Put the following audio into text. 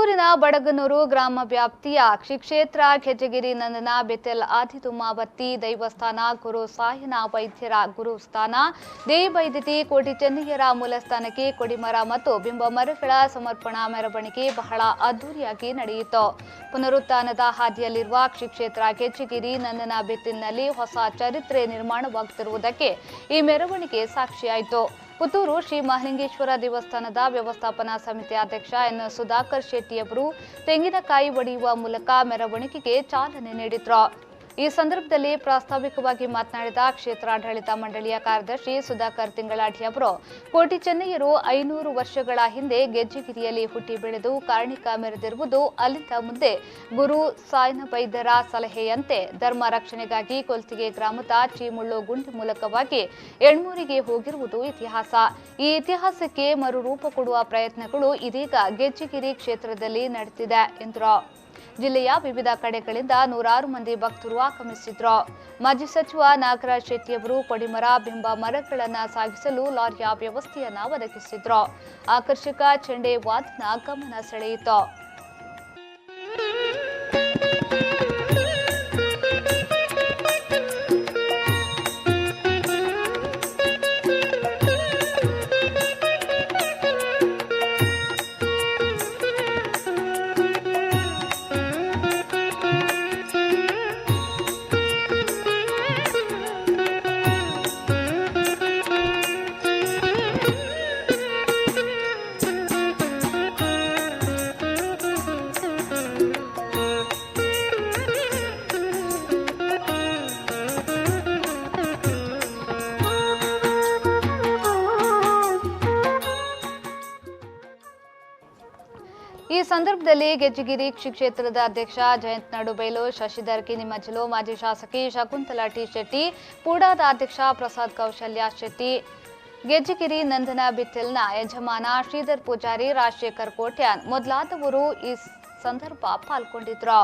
ಪುತ್ತೂರಿನ ಬಡಗನೂರು ಗ್ರಾಮ ವ್ಯಾಪ್ತಿಯ ಶ್ರೀ ಕ್ಷೇತ್ರ ಕೆಜಗಿರಿ ನಂದನ ಬೆತೆಲ್ ಆದಿತುಮಾವತ್ತಿ ದೈವಸ್ಥಾನ ಗುರು ಸಾಯನ ವೈದ್ಯರ ಗುರುಸ್ಥಾನ ದೇವೈದಿತಿ ಕೋಟಿ ಚೆನ್ನಯ್ಯರ ಮೂಲಸ್ಥಾನಕ್ಕೆ ಕೊಡಿಮರ ಮತ್ತು ಬಿಂಬ ಮರಗಳ ಸಮರ್ಪಣಾ ಮೆರವಣಿಗೆ ಬಹಳ ಅದ್ದೂರಿಯಾಗಿ ನಡೆಯಿತು. ಪುನರುತ್ಥಾನದ ಹಾದಿಯಲ್ಲಿರುವ ಶ್ರೀ ಕ್ಷೇತ್ರ ಕೆಜಗಿರಿ ನಂದನ ಬೆತೆಲ್ನಲ್ಲಿ ಹೊಸ ಚರಿತ್ರೆ ನಿರ್ಮಾಣವಾಗುತ್ತಿರುವುದಕ್ಕೆ ಈ ಮೆರವಣಿಗೆ ಸಾಕ್ಷಿಯಾಯಿತು. ಪುತ್ತೂರು ಶ್ರೀ ಮಹಾಲಿಂಗೇಶ್ವರ ದೇವಸ್ಥಾನದ ವ್ಯವಸ್ಥಾಪನಾ ಸಮಿತಿ ಅಧ್ಯಕ್ಷ ಎನ್ ಸುಧಾಕರ್ ಶೆಟ್ಟಿ ಅವರು ತೆಂಗಿನಕಾಯಿ ಒಡೆಯುವ ಮೂಲಕ ಮೆರವಣಿಗೆಗೆ ಚಾಲನೆ ನೀಡಿದರು. ಈ ಸಂದರ್ಭದಲ್ಲಿ ಪ್ರಾಸ್ತಾವಿಕವಾಗಿ ಮಾತನಾಡಿದ ಕ್ಷೇತ್ರಾಡಳಿತ ಮಂಡಳಿಯ ಕಾರ್ಯದರ್ಶಿ ಸುಧಾಕರ್ ತಿಂಗಳಾಟಿ ಅವರು, ಕೋಟಿ ಚೆನ್ನಯ್ಯರು 500 ವರ್ಷಗಳ ಹಿಂದೆ ಗೆಜ್ಜೆಗಿರಿಯಲ್ಲಿ ಹುಟ್ಟಿ ಬೆಳೆದು ಕಾರ್ಣಿಕ ಮೆರೆದಿರುವುದು ಅಲ್ಲಿಂದ ಮುಂದೆ ಗುರು ಸಾಯನ ವೈದ್ಯರ ಸಲಹೆಯಂತೆ ಧರ್ಮ ರಕ್ಷಣೆಗಾಗಿ ಕೊಲ್ತಿಗೆ ಗ್ರಾಮದ ಚೀಮುಳ್ಳು ಗುಂಡಿ ಮೂಲಕವಾಗಿ ಎಣ್ಮೂರಿಗೆ ಹೋಗಿರುವುದು ಇತಿಹಾಸ. ಈ ಇತಿಹಾಸಕ್ಕೆ ಮರುರೂಪ ಕೊಡುವ ಪ್ರಯತ್ನಗಳು ಇದೀಗ ಗೆಜ್ಜೆಗಿರಿ ಕ್ಷೇತ್ರದಲ್ಲಿ ನಡೆದಿದೆ ಎಂದರು. ಜಿಲ್ಲೆಯ ವಿವಿಧ ಕಡೆಗಳಿಂದ ನೂರಾರು ಮಂದಿ ಭಕ್ತರು ಆಗಮಿಸಿದ್ರು. ಮಾಜಿ ಸಚಿವ ನಾಗರಾಜ್ ಶೆಟ್ಟಿಯವರು ಕೊಡಿಮರ ಬಿಂಬ ಮರಗಳನ್ನು ಸಾಗಿಸಲು ಲಾರಿಯ ವ್ಯವಸ್ಥೆಯನ್ನ ಒದಗಿಸಿದ್ರು. ಆಕರ್ಷಕ ಚೆಂಡೆ ವಾದನ ಗಮನ ಸೆಳೆಯಿತು. ಈ ಸಂದರ್ಭದಲ್ಲಿ ಗೆಜ್ಜೆಗಿರಿ ಶ್ರೀ ಕ್ಷೇತ್ರದ ಅಧ್ಯಕ್ಷ ಜಯಂತ್ ನಡುಬೈಲು, ಶಶಿಧರ್ ಕಿನಿಮಜ್ಜಲು, ಮಾಜಿ ಶಾಸಕಿ ಶಕುಂತಲಾ ಟಿ ಶೆಟ್ಟಿ, ಪೂಡಾದ ಅಧ್ಯಕ್ಷ ಪ್ರಸಾದ್ ಕೌಶಲ್ಯ ಶೆಟ್ಟಿ, ಗೆಜ್ಜೆಗಿರಿ ನಂದನ ಬಿತೆಲ್ನ ಯಜಮಾನ ಶ್ರೀಧರ್ ಪೂಜಾರಿ, ರಾಜಶೇಖರ್ ಕೋಟ್ಯಾನ್ ಮೊದಲಾದವರು ಈ ಸಂದರ್ಭ ಪಾಲ್ಗೊಂಡಿದ್ರು.